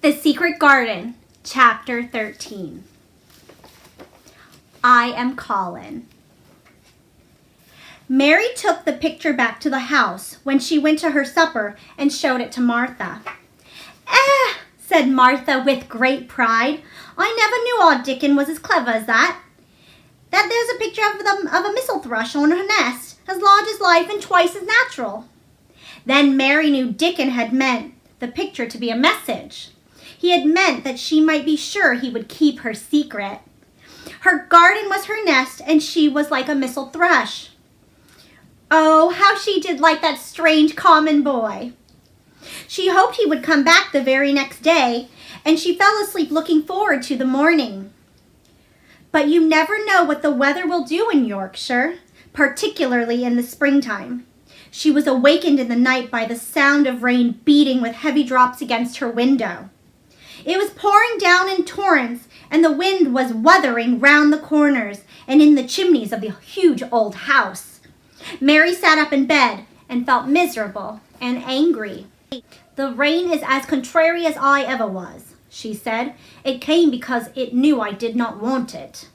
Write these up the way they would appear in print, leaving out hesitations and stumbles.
The Secret Garden, Chapter 13. I am Colin. Mary took the picture back to the house when she went to her supper and showed it to Martha. Said Martha with great pride. I never knew our Dickon was as clever as that. That there's a picture of a missel thrush on her nest, as large as life and twice as natural. Then Mary knew Dickon had meant the picture to be a message. He had meant that she might be sure he would keep her secret. Her garden was her nest, and she was like a missel thrush. Oh, how she did like that strange common boy. She hoped he would come back the very next day, and she fell asleep looking forward to the morning. But you never know what the weather will do in Yorkshire, particularly in the springtime. She was awakened in the night by the sound of rain beating with heavy drops against her window. It was pouring down in torrents, and the wind was wuthering round the corners and in the chimneys of the huge old house. Mary sat up in bed and felt miserable and angry. The rain is as contrary as I ever was, she said. It came because it knew I did not want it.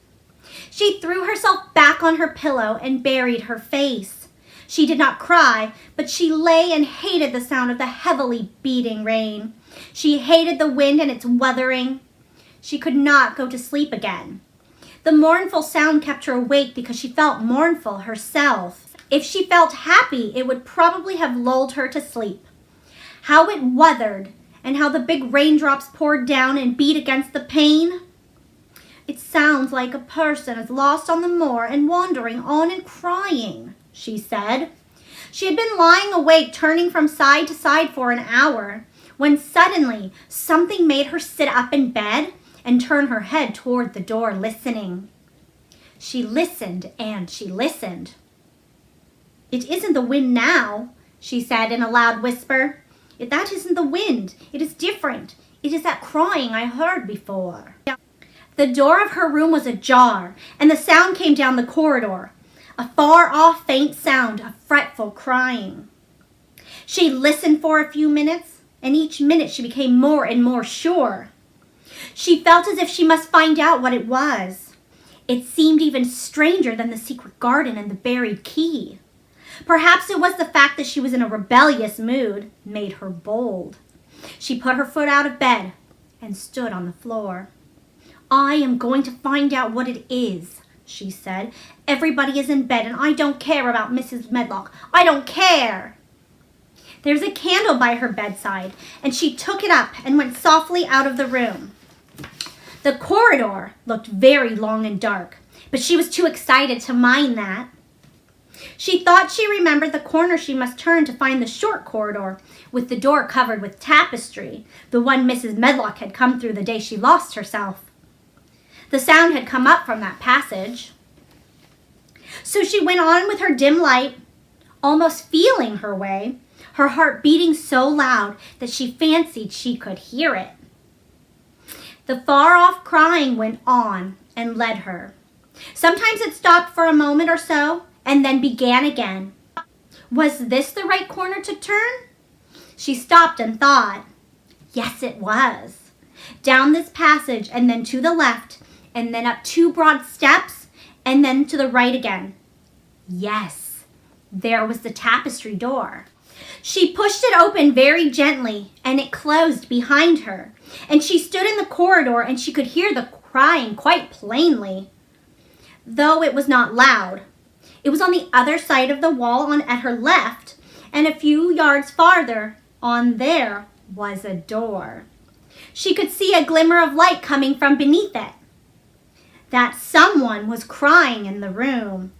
She threw herself back on her pillow and buried her face. She did not cry, but she lay and hated the sound of the heavily beating rain. She hated the wind and its wuthering. She could not go to sleep again. The mournful sound kept her awake because she felt mournful herself. If she felt happy, it would probably have lulled her to sleep. How it wuthered, and how the big raindrops poured down and beat against the pane. It sounds like a person is lost on the moor and wandering on and crying, she said. She had been lying awake, turning from side to side for an hour, when suddenly something made her sit up in bed and turn her head toward the door, listening. She listened and she listened. It isn't the wind now, she said in a loud whisper. That isn't the wind. It is different. It is that crying I heard before. The door of her room was ajar, and the sound came down the corridor, a far-off faint sound of fretful crying. She listened for a few minutes, and each minute she became more and more sure. She felt as if she must find out what it was. It seemed even stranger than the secret garden and the buried key. Perhaps it was the fact that she was in a rebellious mood made her bold. She put her foot out of bed and stood on the floor. I am going to find out what it is, she said. Everybody is in bed and I don't care about Mrs. Medlock. I don't care. There's a candle by her bedside, and she took it up and went softly out of the room. The corridor looked very long and dark, but she was too excited to mind that. She thought she remembered the corner she must turn to find the short corridor with the door covered with tapestry, the one Mrs. Medlock had come through the day she lost herself. The sound had come up from that passage. So she went on with her dim light, almost feeling her way, her heart beating so loud that she fancied she could hear it. The far-off crying went on and led her. Sometimes it stopped for a moment or so, and then began again. Was this the right corner to turn? She stopped and thought. Yes, it was. Down this passage, and then to the left, and then up 2 broad steps, and then to the right again. Yes, there was the tapestry door. She pushed it open very gently, and it closed behind her, and she stood in the corridor, and she could hear the crying quite plainly, though it was not loud. It was on the other side of the wall at her left, and a few yards farther on there was a door. She could see a glimmer of light coming from beneath it. That someone was crying in the room,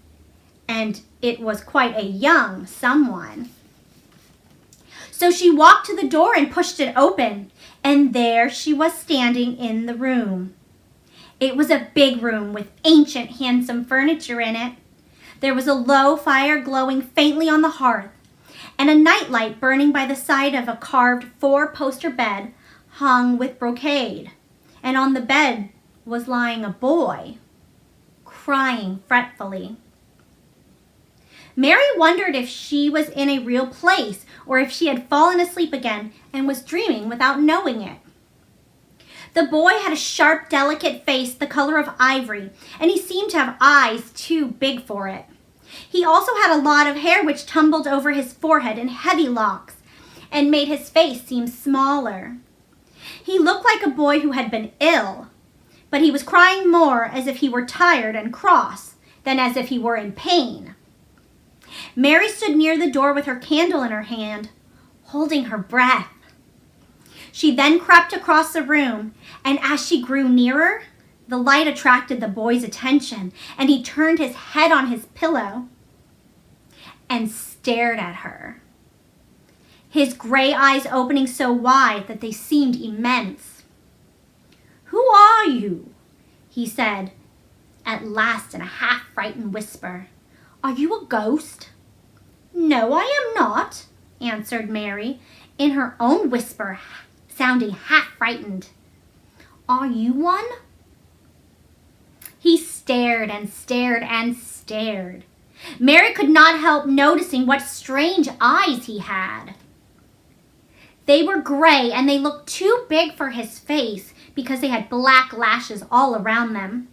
and it was quite a young someone. So she walked to the door and pushed it open, and there she was standing in the room. It was a big room with ancient, handsome furniture in it. There was a low fire glowing faintly on the hearth, and a nightlight burning by the side of a carved 4-poster bed hung with brocade. And on the bed was lying a boy, crying fretfully. Mary wondered if she was in a real place or if she had fallen asleep again and was dreaming without knowing it. The boy had a sharp, delicate face the color of ivory, and he seemed to have eyes too big for it. He also had a lot of hair which tumbled over his forehead in heavy locks and made his face seem smaller. He looked like a boy who had been ill, but he was crying more as if he were tired and cross than as if he were in pain. Mary stood near the door with her candle in her hand, holding her breath. She then crept across the room, and as she grew nearer, the light attracted the boy's attention, and he turned his head on his pillow and stared at her, his gray eyes opening so wide that they seemed immense. "Who are you?" he said, at last in a half-frightened whisper. "Are you a ghost?" "No, I am not," answered Mary, in her own whisper, sounding half-frightened. "Are you one?" He stared and stared and stared. Mary could not help noticing what strange eyes he had. They were gray, and they looked too big for his face because they had black lashes all around them.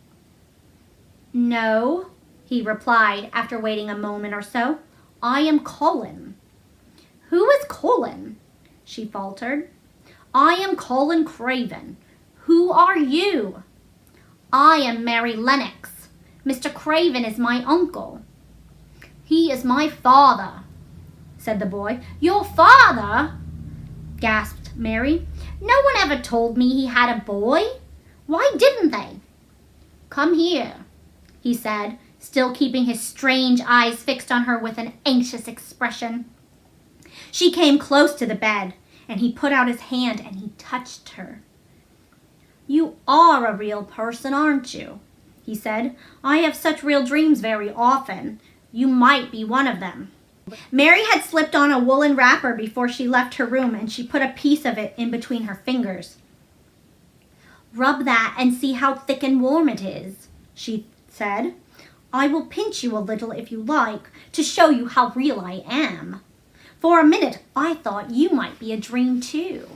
"No," he replied after waiting a moment or so. "I am Colin." "Who is Colin?" she faltered. "I am Colin Craven. Who are you?" "I am Mary Lennox. Mr. Craven is my uncle." "He is my father," said the boy. "Your father?" gasped Mary. "No one ever told me he had a boy. Why didn't they?" "Come here," he said, still keeping his strange eyes fixed on her with an anxious expression. She came close to the bed, and he put out his hand and he touched her. "You are a real person, aren't you?" he said. "I have such real dreams very often. You might be one of them." Mary had slipped on a woolen wrapper before she left her room, and she put a piece of it in between her fingers. "Rub that and see how thick and warm it is," she said. "I will pinch you a little if you like, to show you how real I am. For a minute I thought you might be a dream too."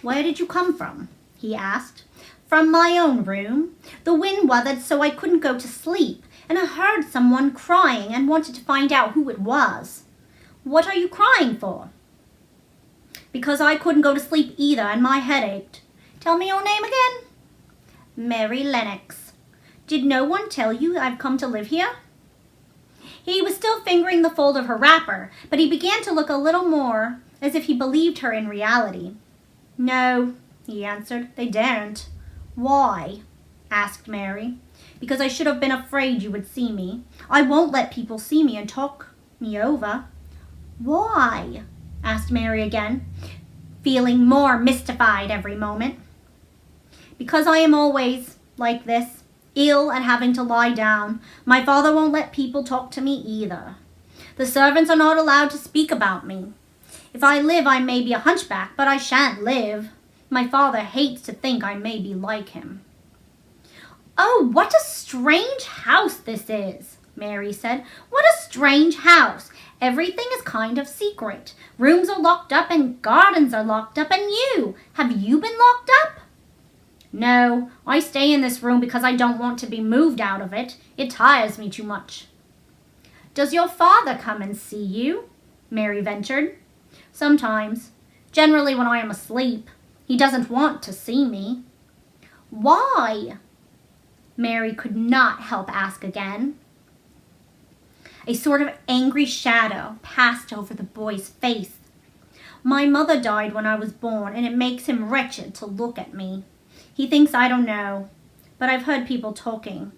"Where did you come from?" he asked. "From my own room. The wind weathered so I couldn't go to sleep, and I heard someone crying and wanted to find out who it was." "What are you crying for?" "Because I couldn't go to sleep either, and my head ached." "Tell me your name again." "Mary Lennox." "Did no one tell you I've come to live here?" He was still fingering the fold of her wrapper, but he began to look a little more as if he believed her in reality. "No," he answered, "they don't." "Why?" asked Mary. "Because I should have been afraid you would see me. I won't let people see me and talk me over." "Why?" asked Mary again, feeling more mystified every moment. "Because I am always like this, ill and having to lie down. My father won't let people talk to me either. The servants are not allowed to speak about me. If I live, I may be a hunchback, but I shan't live. My father hates to think I may be like him." "Oh, what a strange house this is," Mary said. "What a strange house. Everything is kind of secret. Rooms are locked up and gardens are locked up, and have you been locked up?" "No, I stay in this room because I don't want to be moved out of it. It tires me too much." "Does your father come and see you?" Mary ventured. "Sometimes. Generally when I am asleep. He doesn't want to see me." "Why?" Mary could not help ask again. A sort of angry shadow passed over the boy's face. "My mother died when I was born, and it makes him wretched to look at me. He thinks I don't know, but I've heard people talking.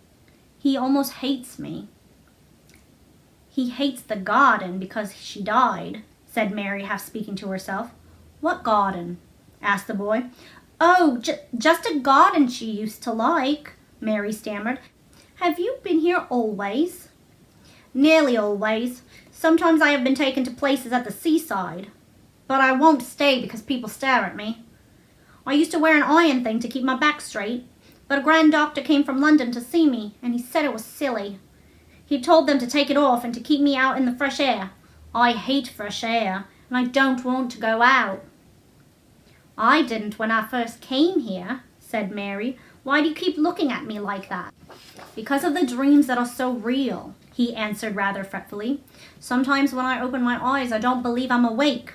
He almost hates me." "He hates the garden because she died," said Mary, half speaking to herself. "What garden?" asked the boy. "Oh, just a garden she used to like," Mary stammered. "Have you been here always?" "Nearly always. Sometimes I have been taken to places at the seaside, but I won't stay because people stare at me. I used to wear an iron thing to keep my back straight, but a grand doctor came from London to see me, and he said it was silly. He told them to take it off and to keep me out in the fresh air. I hate fresh air, and I don't want to go out." "I didn't when I first came here," said Mary. "Why do you keep looking at me like that?" "Because of the dreams that are so real," he answered rather fretfully. "Sometimes when I open my eyes, I don't believe I'm awake."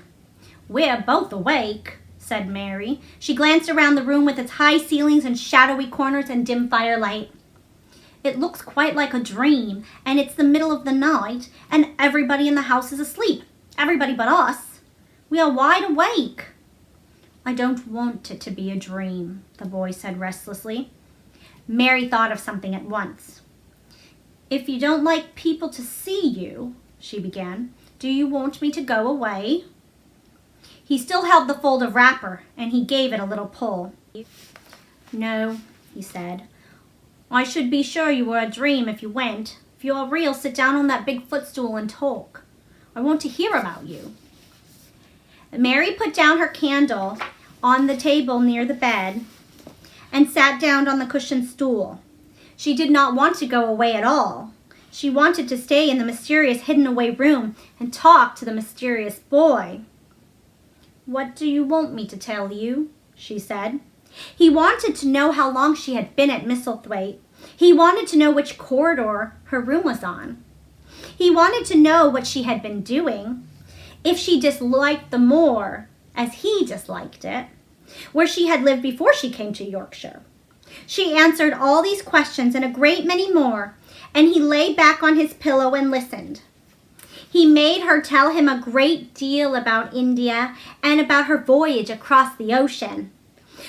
"We're both awake," said Mary. She glanced around the room with its high ceilings and shadowy corners and dim firelight. "It looks quite like a dream, and it's the middle of the night, and everybody in the house is asleep. Everybody but us. We are wide awake." "I don't want it to be a dream," the boy said restlessly. Mary thought of something at once. "If you don't like people to see you," she began, "do you want me to go away?" He still held the fold of wrapper, and he gave it a little pull. "No," he said. "I should be sure you were a dream if you went. If you are real, sit down on that big footstool and talk. I want to hear about you." Mary put down her candle on the table near the bed and sat down on the cushioned stool. She did not want to go away at all. She wanted to stay in the mysterious hidden-away room and talk to the mysterious boy. "What do you want me to tell you?" she said. He wanted to know how long she had been at Misselthwaite. He wanted to know which corridor her room was on. He wanted to know what she had been doing, if she disliked the moor as he disliked it, where she had lived before she came to Yorkshire. She answered all these questions and a great many more, and he lay back on his pillow and listened. He made her tell him a great deal about India and about her voyage across the ocean.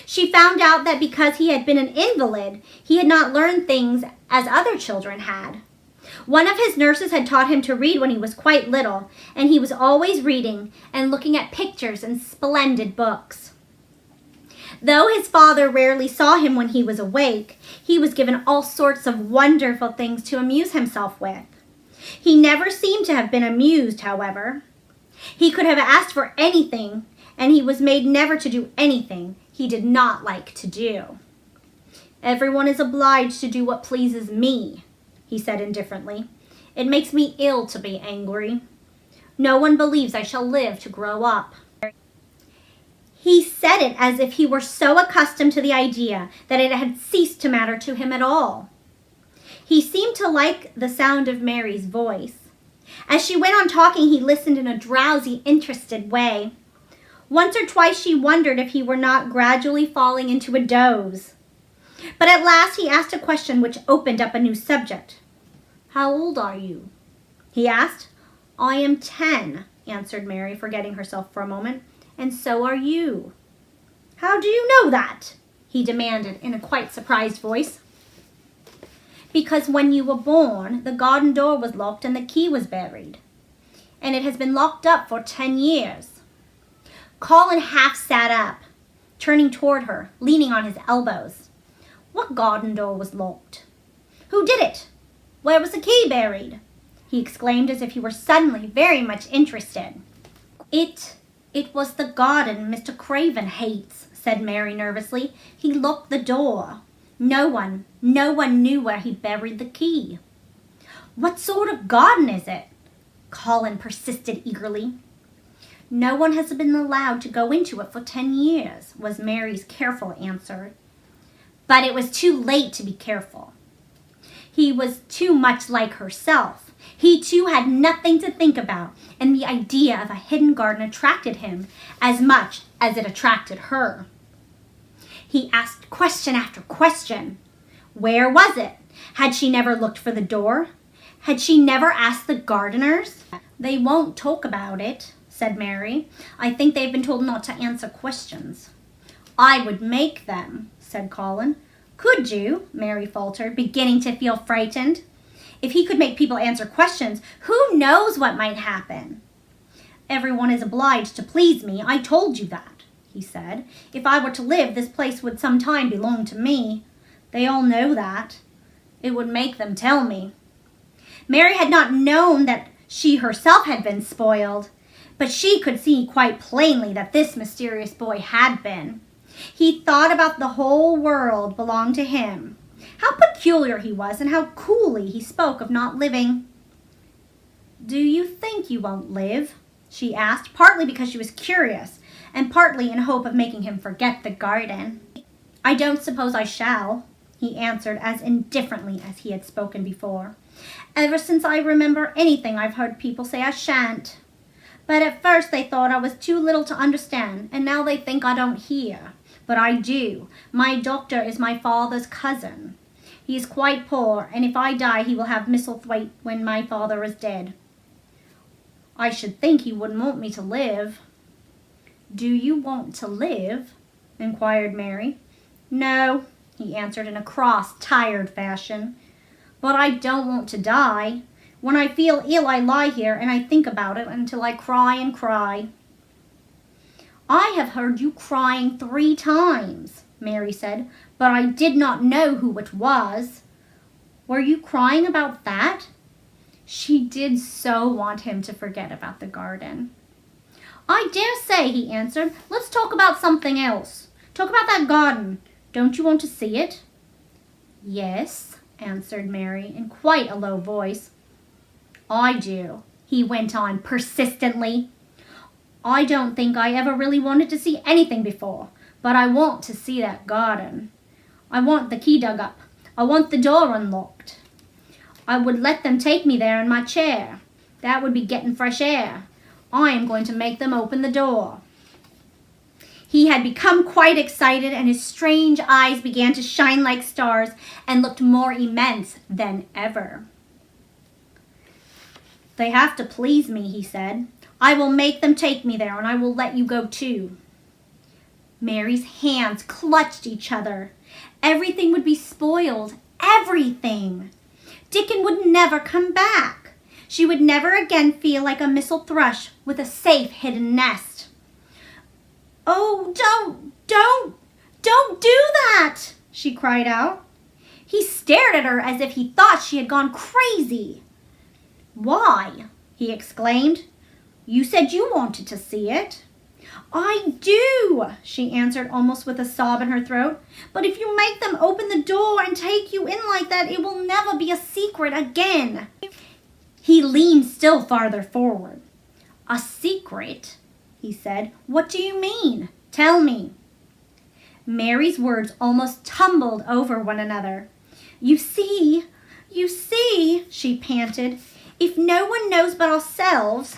She found out that because he had been an invalid, he had not learned things as other children had. One of his nurses had taught him to read when he was quite little, and he was always reading and looking at pictures and splendid books. Though his father rarely saw him when he was awake, he was given all sorts of wonderful things to amuse himself with. He never seemed to have been amused, however. He could have asked for anything, and he was made never to do anything he did not like to do. "Everyone is obliged to do what pleases me," he said indifferently. "It makes me ill to be angry. No one believes I shall live to grow up." He said it as if he were so accustomed to the idea that it had ceased to matter to him at all. He seemed to like the sound of Mary's voice. As she went on talking, he listened in a drowsy, interested way. Once or twice she wondered if he were not gradually falling into a doze. But at last he asked a question which opened up a new subject. "How old are you?" he asked. "I am 10, answered Mary, forgetting herself for a moment. "And so are you." "How do you know that?" he demanded in a quite surprised voice. "Because when you were born, the garden door was locked and the key was buried. And it has been locked up for 10 years. Colin half sat up, turning toward her, leaning on his elbows. "What garden door was locked? Who did it? Where was the key buried?" he exclaimed as if he were suddenly very much interested. It was the garden Mr. Craven hates," said Mary nervously. "He locked the door. No one knew where he buried the key." "What sort of garden is it?" Colin persisted eagerly. "No one has been allowed to go into it for 10 years, was Mary's careful answer. But it was too late to be careful. He was too much like herself. He too had nothing to think about, and the idea of a hidden garden attracted him as much as it attracted her. He asked question after question. Where was it? Had she never looked for the door? Had she never asked the gardeners? "They won't talk about it," said Mary. "I think they've been told not to answer questions." "I would make them," said Colin. "Could you?" Mary faltered, beginning to feel frightened. "If he could make people answer questions, who knows what might happen?" "Everyone is obliged to please me. I told you that," he said. "If I were to live, this place would some time belong to me. They all know that. It would make them tell me." Mary had not known that she herself had been spoiled, but she could see quite plainly that this mysterious boy had been. He thought about the whole world belonged to him, How peculiar he was, and how coolly he spoke of not living. "Do you think you won't live?" she asked, partly because she was curious, and partly in hope of making him forget the garden. "I don't suppose I shall," he answered as indifferently as he had spoken before. "Ever since I remember anything, I've heard people say I shan't. But at first they thought I was too little to understand, and now they think I don't hear. But I do. My doctor is my father's cousin. He is quite poor, and if I die he will have Misselthwaite when my father is dead." "I should think he wouldn't want me to live." "Do you want to live?" inquired Mary. "No," he answered in a cross, tired fashion. "But I don't want to die. When I feel ill, I lie here and I think about it until I cry and cry." "I have heard you crying 3 times, Mary said, "but I did not know who it was. Were you crying about that?" She did so want him to forget about the garden. "I dare say," he answered. "Let's talk about something else. Talk about that garden. Don't you want to see it?" "Yes," answered Mary in quite a low voice. "I do," he went on persistently. "I don't think I ever really wanted to see anything before, but I want to see that garden. I want the key dug up. I want the door unlocked. I would let them take me there in my chair. That would be getting fresh air. I am going to make them open the door." He had become quite excited, and his strange eyes began to shine like stars and looked more immense than ever. "They have to please me," he said. "I will make them take me there, and I will let you go too." Mary's hands clutched each other. Everything would be spoiled. Everything. Dickon would never come back. She would never again feel like a missel thrush with a safe hidden nest. "Oh, don't do that!" she cried out. He stared at her as if he thought she had gone crazy. "Why?" he exclaimed. "You said you wanted to see it." "I do," she answered almost with a sob in her throat. "But if you make them open the door and take you in like that, it will never be a secret again." He leaned still farther forward. "A secret?" he said. "What do you mean? Tell me." Mary's words almost tumbled over one another. You see, she panted. "If no one knows but ourselves,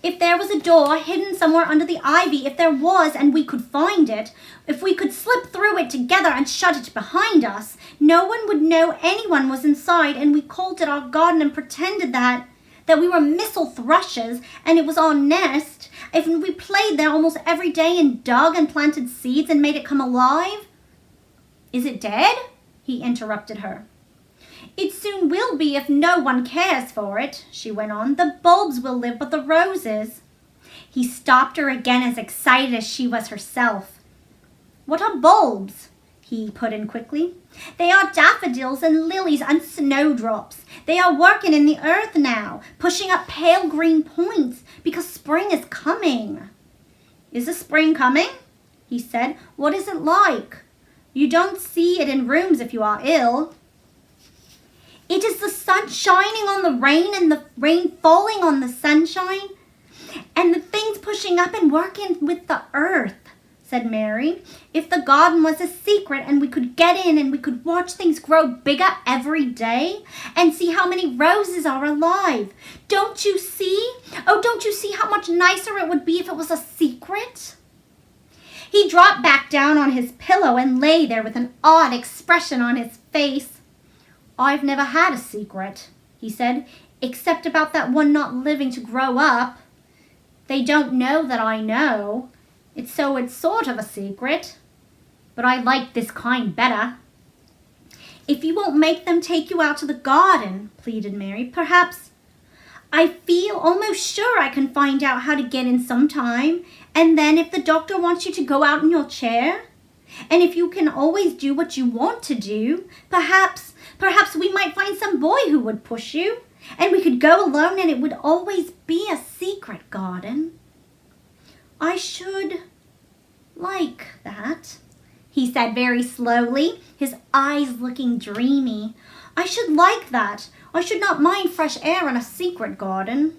if there was a door hidden somewhere under the ivy, if there was and we could find it, if we could slip through it together and shut it behind us, no one would know anyone was inside, and we called it our garden and pretended that we were missel thrushes and it was our nest, if we played there almost every day and dug and planted seeds and made it come alive." "Is it dead?" he interrupted her. "It soon will be if no one cares for it," she went on. "The bulbs will live, but the roses—" He stopped her again, as excited as she was herself. "What are bulbs?" he put in quickly. "They are daffodils and lilies and snowdrops. They are working in the earth now, pushing up pale green points, because spring is coming." "Is the spring coming?" he said. "What is it like? You don't see it in rooms if you are ill." "It is the sun shining on the rain and the rain falling on the sunshine and the things pushing up and working with the earth," said Mary. "If the garden was a secret and we could get in and we could watch things grow bigger every day and see how many roses are alive. Don't you see? Oh, don't you see how much nicer it would be if it was a secret?" He dropped back down on his pillow and lay there with an odd expression on his face. "I've never had a secret," he said, "except about that one not living to grow up. They don't know that I know. It's sort of a secret. But I like this kind better." "If you won't make them take you out to the garden," pleaded Mary, "perhaps—" "I feel almost sure I can find out how to get in sometime. And then if the doctor wants you to go out in your chair, and if you can always do what you want to do, perhaps we might find some boy who would push you, and we could go alone and it would always be a secret garden." "I should like that," he said very slowly, his eyes looking dreamy. "I should like that. I should not mind fresh air in a secret garden."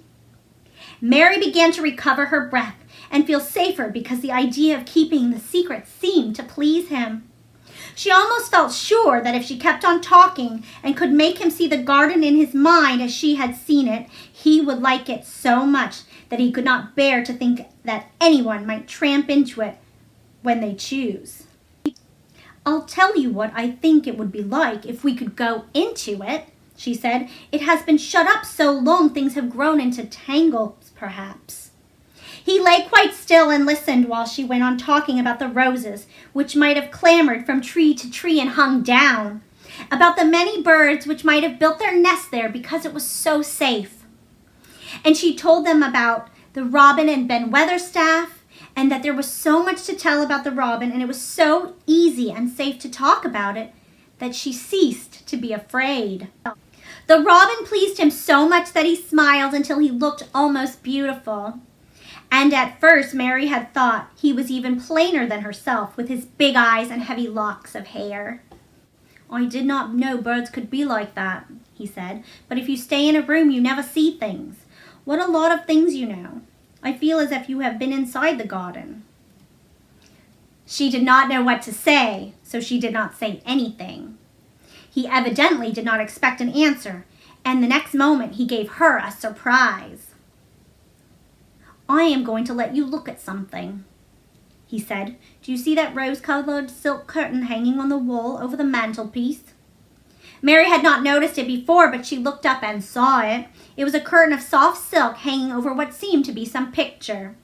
Mary began to recover her breath and feel safer because the idea of keeping the secret seemed to please him. She almost felt sure that if she kept on talking and could make him see the garden in his mind as she had seen it, he would like it so much that he could not bear to think that anyone might tramp into it when they choose. "I'll tell you what I think it would be like if we could go into it," she said. "It has been shut up so long things have grown into tangles, perhaps." He lay quite still and listened while she went on talking about the roses, which might have clambered from tree to tree and hung down, about the many birds which might have built their nests there because it was so safe. And she told them about the robin and Ben Weatherstaff, and that there was so much to tell about the robin, and it was so easy and safe to talk about it, that she ceased to be afraid. The robin pleased him so much that he smiled until he looked almost beautiful. And at first Mary had thought he was even plainer than herself, with his big eyes and heavy locks of hair. "I did not know birds could be like that," he said. "But if you stay in a room, you never see things. What a lot of things you know. I feel as if you have been inside the garden." She did not know what to say, so she did not say anything. He evidently did not expect an answer, and the next moment he gave her a surprise. "I am going to let you look at something," he said. "Do you see that rose-colored silk curtain hanging on the wall over the mantelpiece?" Mary had not noticed it before, but she looked up and saw it. It was a curtain of soft silk hanging over what seemed to be some picture.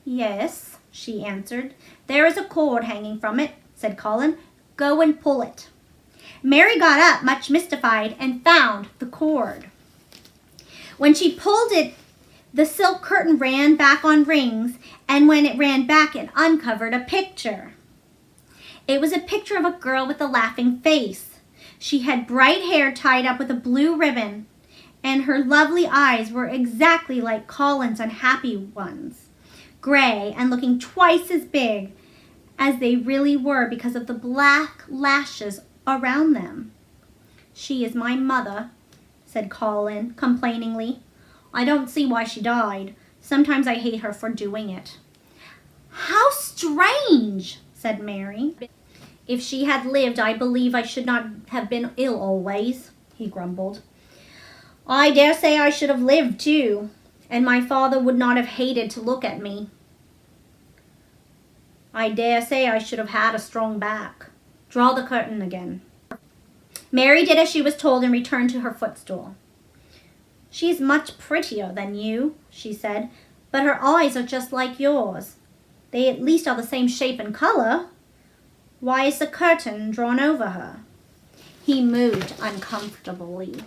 "Yes," she answered. "There is a cord hanging from it," said Colin. "Go and pull it." Mary got up, much mystified, and found the cord. When she pulled it, the silk curtain ran back on rings, and when it ran back, it uncovered a picture. It was a picture of a girl with a laughing face. She had bright hair tied up with a blue ribbon, and her lovely eyes were exactly like Colin's unhappy ones, gray and looking twice as big as they really were because of the black lashes around them. "She is my mother," said Colin complainingly. "I don't see why she died. Sometimes I hate her for doing it." "How strange," said Mary. "If she had lived, I believe I should not have been ill always," he grumbled. "I dare say I should have lived too, and my father would not have hated to look at me. I dare say I should have had a strong back. Draw the curtain again." Mary did as she was told and returned to her footstool. "She is much prettier than you," she said, "but her eyes are just like yours. They at least are the same shape and color. Why is the curtain drawn over her?" He moved uncomfortably.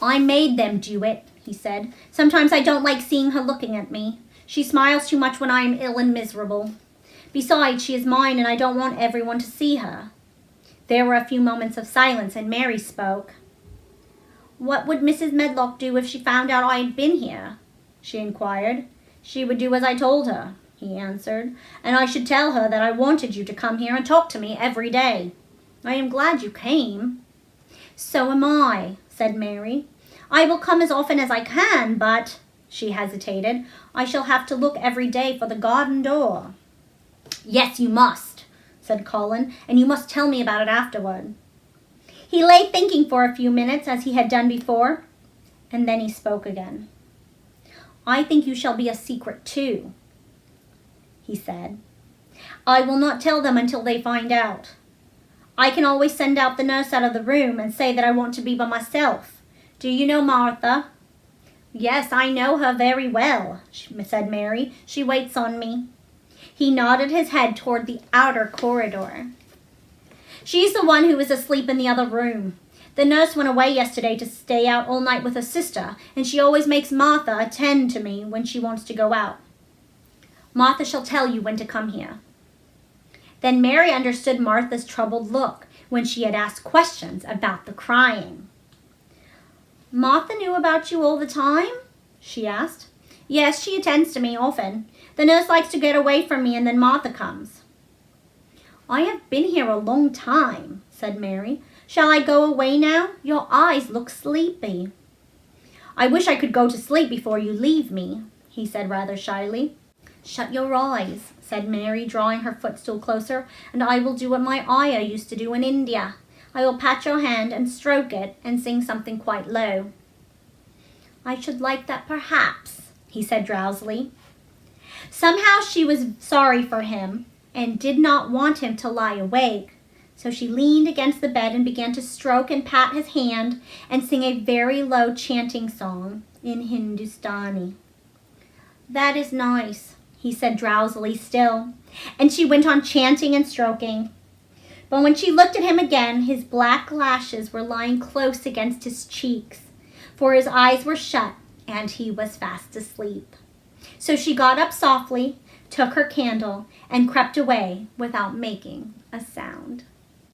"I made them do it," he said. "Sometimes I don't like seeing her looking at me. She smiles too much when I am ill and miserable. Besides, she is mine and I don't want everyone to see her." There were a few moments of silence, and Mary spoke. "What would Mrs. Medlock do if she found out I had been here?" she inquired. "She would do as I told her," he answered, "and I should tell her that I wanted you to come here and talk to me every day. I am glad you came." "So am I," said Mary. "I will come as often as I can, but," she hesitated, "I shall have to look every day for the garden door." "Yes, you must," said Colin, "and you must tell me about it afterward." He lay thinking for a few minutes, as he had done before, and then he spoke again. "I think you shall be a secret too," he said. "I will not tell them until they find out. I can always send out the nurse out of the room and say that I want to be by myself. Do you know Martha?" "Yes, I know her very well," said Mary. "She waits on me." He nodded his head toward the outer corridor. "She's the one who is asleep in the other room. The nurse went away yesterday to stay out all night with her sister, and she always makes Martha attend to me when she wants to go out. Martha shall tell you when to come here." Then Mary understood Martha's troubled look when she had asked questions about the crying. "Martha knew about you all the time?" she asked. Yes, she attends to me often. The nurse likes to get away from me and then Martha comes. I have been here a long time, said Mary. Shall I go away now? Your eyes look sleepy. I wish I could go to sleep before you leave me, he said rather shyly. Shut your eyes, said Mary, drawing her footstool closer, and I will do what my ayah used to do in India. I will pat your hand and stroke it and sing something quite low. I should like that perhaps, he said drowsily. Somehow she was sorry for him and did not want him to lie awake. So she leaned against the bed and began to stroke and pat his hand and sing a very low chanting song in Hindustani. That is nice, he said drowsily still, and she went on chanting and stroking. But when she looked at him again, his black lashes were lying close against his cheeks, for his eyes were shut and he was fast asleep. So she got up softly, took her candle, and crept away without making a sound.